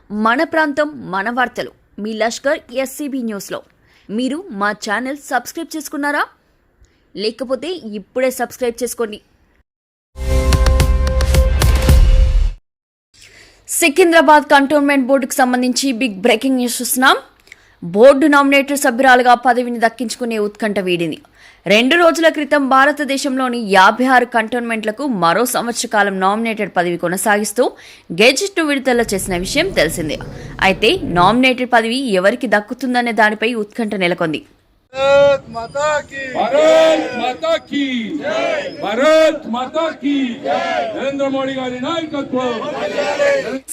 మన ప్రాంతం మన వార్తలు మీ లష్కర్ ఎస్సీబీ న్యూస్లో మీరు మా ఛానల్ సబ్స్క్రైబ్ చేసుకున్నారా? లేకపోతే ఇప్పుడే సబ్స్క్రైబ్ చేసుకోండి. సికింద్రాబాద్ కంటోన్మెంట్ బోర్డుకు సంబంధించి బిగ్ బ్రేకింగ్ న్యూస్ చూస్తున్నాం. బోర్డు నామినేటెడ్ సభ్యురాలుగా పదవిని దక్కించుకునే ఉత్కంఠ వీడింది. 2 రోజుల క్రితం భారతదేశంలోని 56 కంటోన్మెంట్లకు మరో సంవత్సర కాలం నామినేటెడ్ పదవి కొనసాగిస్తూ గెజిట్ను విడుదల చేసిన విషయం తెలిసిందే. అయితే నామినేటెడ్ పదవి ఎవరికి దక్కుతుందనే దానిపై ఉత్కంఠ నెలకొంది.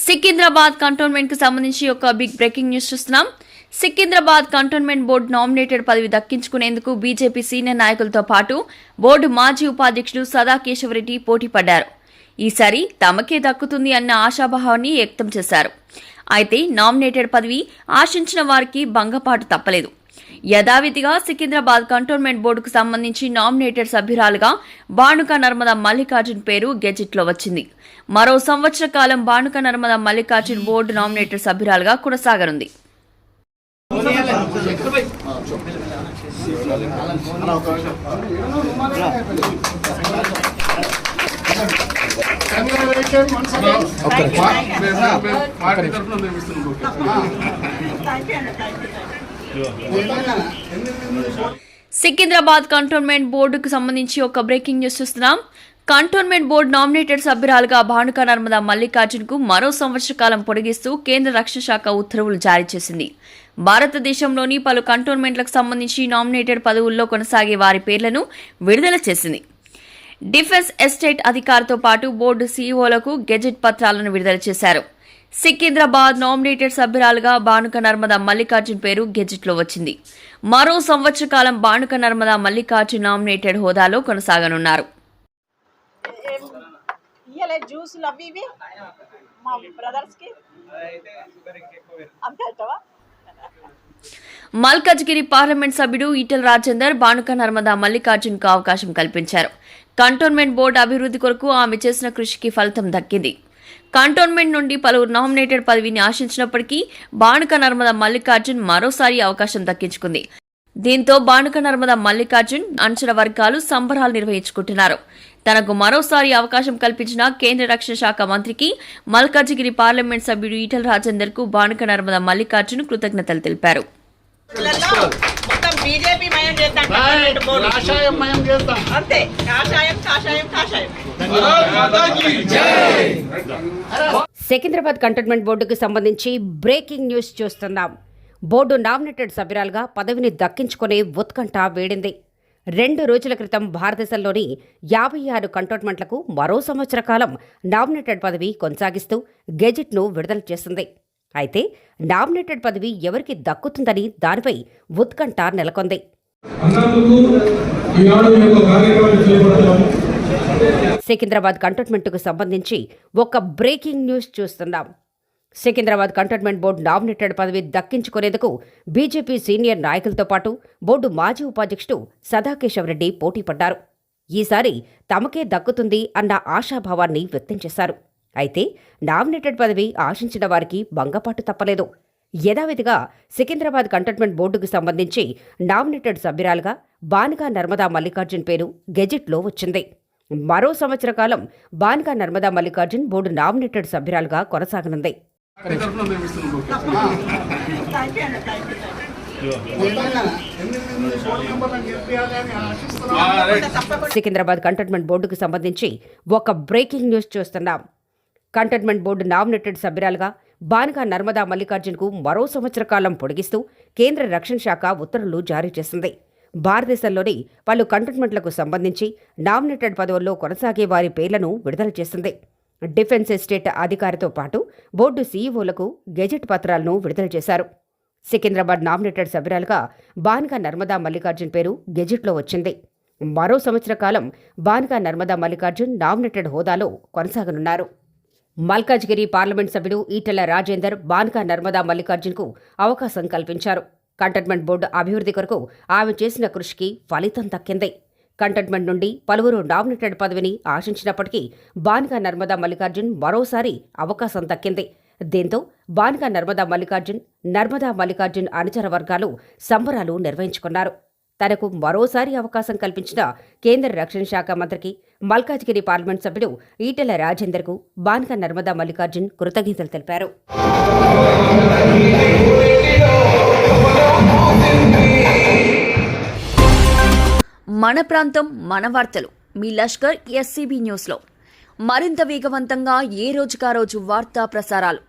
సికింద్రాబాద్ కంటోన్మెంట్ కు సంబంధించి ఒక బిగ్ బ్రేకింగ్ న్యూస్ చూస్తున్నాం. సికింద్రాబాద్ కంటోన్మెంట్ బోర్డు నామినేటెడ్ పదవి దక్కించుకునేందుకు బీజేపీ సీనియర్ నాయకులతో పాటు బోర్డు మాజీ ఉపాధ్యక్షుడు సదాకేశవరెడ్డి పోటీ పడ్డారు. ఈసారి తమకే దక్కుతుంది అన్న ఆశాభావాన్ని వ్యక్తం చేశారు. అయితే నామినేటెడ్ పదవి ఆశించిన వారికి భంగపాటు తప్పలేదు. యథావిధిగా సికింద్రాబాద్ కంటోన్మెంట్ బోర్డుకు సంబంధించి నామినేటెడ్ సభ్యురాలుగా బాణుక నర్మదా మల్లికార్జున్ పేరు గెజిట్లో వచ్చింది. మరో సంవత్సర కాలం బాణుక నర్మదా మల్లికార్జున్ బోర్డు నామినేటెడ్ సభ్యురాలుగా కొనసాగనుంది. సికింద్రాబాద్ కంటోన్మెంట్ బోర్డుకు సంబంధించి ఒక బ్రేకింగ్ న్యూస్ చూస్తున్నాం. కంటోన్మెంట్ బోర్డు నామినేటెడ్ సభ్యురాలుగా బాణుక నర్మదా మల్లికార్జున్ కు మరో సంవత్సర కాలం పొడిగిస్తూ కేంద్ర రక్షణ శాఖ ఉత్తర్వులు జారీ చేసింది. భారతదేశంలోని పలు కంటోన్మెంట్లకు సంబంధించి నామినేటెడ్ పదవుల్లో కొనసాగే వారి పేర్లను విడుదల చేసింది. డిఫెన్స్ ఎస్టేట్ అధికారితో పాటు బోర్డు సీఈఓలకు గెజెట్ పత్రాలను విడుదల చేశారు. సికింద్రాబాద్ నామినేటెడ్ సభ్యురాలుగా బాణుక నర్మదా మల్లికార్జున్ పేరు గెజెట్లో వచ్చింది. మరో సంవత్సర కాలం బాణుక నర్మదా మల్లికార్జున్ నామినేటెడ్ హోదాలో కొనసాగనున్నారు. మల్కాజ్గిరి పార్లమెంట్ సభ్యుడు ఈటెల రాజేందర్ బాణుక నర్మదా మల్లికార్జున్ కు అవకాశం కల్పించారు. కంటోన్మెంట్ బోర్డు అభివృద్ధి కొరకు ఆమె చేసిన కృషికి ఫలితం దక్కింది. కంటోన్మెంట్ నుండి పలువురు నామినేటెడ్ పదవిని ఆశించినప్పటికీ బాణుక నర్మదా మల్లికార్జున్ మరోసారి అవకాశం దక్కించుకుంది. దీంతో బాణుక నర్మదా మల్లికార్జున్ అంచనా వర్గాలు సంబరాలు నిర్వహించుకుంటున్నారు. తనకు మరోసారి అవకాశం కల్పించిన కేంద్ర రక్షణ శాఖ మంత్రికి మల్కాజ్గిరి పార్లమెంట్ సభ్యుడు ఈటెల రాజేందర్ కు బాణుక నర్మదా మల్లికార్జున్ కృతజ్ఞతలు తెలిపారు. సికింద్రాబాద్ కంటోన్మెంట్ బోర్డుకు సంబంధించి బ్రేకింగ్ న్యూస్ చూస్తున్నాం. బోర్డు నామినేటెడ్ సభ్యురాలుగా పదవిని దక్కించుకునే ఉత్కంఠ వేడింది. 2 రోజుల క్రితం భారతదేశంలోని 56 కంటోన్మెంట్లకు మరో సంవత్సర కాలం నామినేటెడ్ పదవి కొనసాగిస్తూ గెజిట్ను విడుదల చేసింది. అయితే నామినేటెడ్ పదవి ఎవరికి దక్కుతుందని దానిపై ఉత్కంఠ నెలకొంది. సికింద్రాబాద్ కంటోన్మెంట్కు సంబంధించి ఒక బ్రేకింగ్ న్యూస్ చూస్తున్నాం. సికింద్రాబాద్ కంటోన్మెంట్ బోర్డు నామినేటెడ్ పదవి దక్కించుకునేందుకు బీజేపీ సీనియర్ నాయకులతో పాటు బోర్డు మాజీ ఉపాధ్యక్షుడు సదాకేశవరెడ్డి పోటీ పడ్డారు. ఈసారి తమకే దక్కుతుంది అన్న ఆశాభావాన్ని వ్యక్తం చేశారు. అయితే నామినేటెడ్ పదవి ఆశించిన వారికి భంగపాటు తప్పలేదు. యథావిధిగా సికింద్రాబాద్ కంటోన్మెంట్ బోర్డుకు సంబంధించి నామినేటెడ్ సభ్యురాలుగా బాణుక నర్మదా మల్లికార్జున్ పేరు గెజిట్లో వచ్చింది. మరో సంవత్సర కాలం బాణుక నర్మదా మల్లికార్జున్ బోర్డు నామినేటెడ్ సభ్యురాలుగా కొనసాగనుంది. సికింద్రాబాద్ కంటోన్మెంట్ బోర్డుకు సంబంధించి ఒక బ్రేకింగ్ న్యూస్ చూస్తున్నాం. కంటోన్మెంట్ బోర్డు నామినేటెడ్ సభ్యురాలుగా బాణుక నర్మదా మల్లికార్జున్ కు మరో సంవత్సర కాలం పొడిగిస్తూ కేంద్ర రక్షణ శాఖ ఉత్తర్వులు జారీ చేసింది. భారతదేశంలోని పలు కంటోన్మెంట్లకు సంబంధించి నామినేటెడ్ పదవుల్లో కొనసాగే వారి పేర్లను విడుదల చేసింది. డిఫెన్స్ ఎస్టేట్ అధికారితో పాటు బోర్డు సీఈఓలకు గెజెట్ పత్రాలను విడుదల చేశారు. సికింద్రాబాద్ నామినేటెడ్ సభ్యురాలుగా బాణుక నర్మదా మల్లికార్జున్ పేరు గెజెట్లో వచ్చింది. మరో సంవత్సర కాలం బాణుక నర్మదా మల్లికార్జున్ నామినేటెడ్ హోదాలో కొనసాగనున్నారు. మల్కాజ్గిరి పార్లమెంట్ సభ్యుడు ఈటెల రాజేందర్ బాణుక నర్మదా మల్లికార్జున్ కు అవకాశం కల్పించారు. కంటోన్మెంట్ బోర్డు అభివృద్ధి కొరకు ఆమె చేసిన కృషికి ఫలితం దక్కింది. కంటోన్మెంట్ నుండి పలువురు నామినేటెడ్ పదవిని ఆశించినప్పటికీ బాణుక నర్మదా మల్లికార్జున్ మరోసారి అవకాశం దక్కింది. దీంతో బాన్కా నర్మదా మల్లికార్జున్ అనుచర వర్గాలు సంబరాలు నిర్వహించుకున్నారు. తనకు మరోసారి అవకాశం కల్పించిన కేంద్ర రక్షణ శాఖ మంత్రికి, మల్కాజ్గిరి పార్లమెంట్ సభ్యుడు ఈటెల రాజేందర్కు బాన్కా నర్మదా మల్లికార్జున్ కృతజ్ఞతలు తెలిపారు. మన ప్రాంతం మన వార్తలు మీ లష్కర్ ఎస్సీబీ న్యూస్లో మరింత వేగవంతంగా ఏ రోజుకా రోజు వార్తా ప్రసారాలు.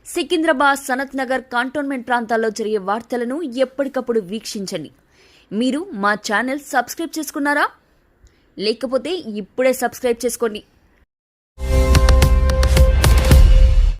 సికింద్రాబాద్, సనత్ నగర్, కంటోన్మెంట్ ప్రాంతాల్లో జరిగే వార్తలను ఎప్పటికప్పుడు వీక్షించండి. మీరు మా ఛానల్ సబ్స్క్రైబ్ చేసుకున్నారా? లేకపోతే ఇప్పుడే సబ్స్క్రైబ్ చేసుకోండి.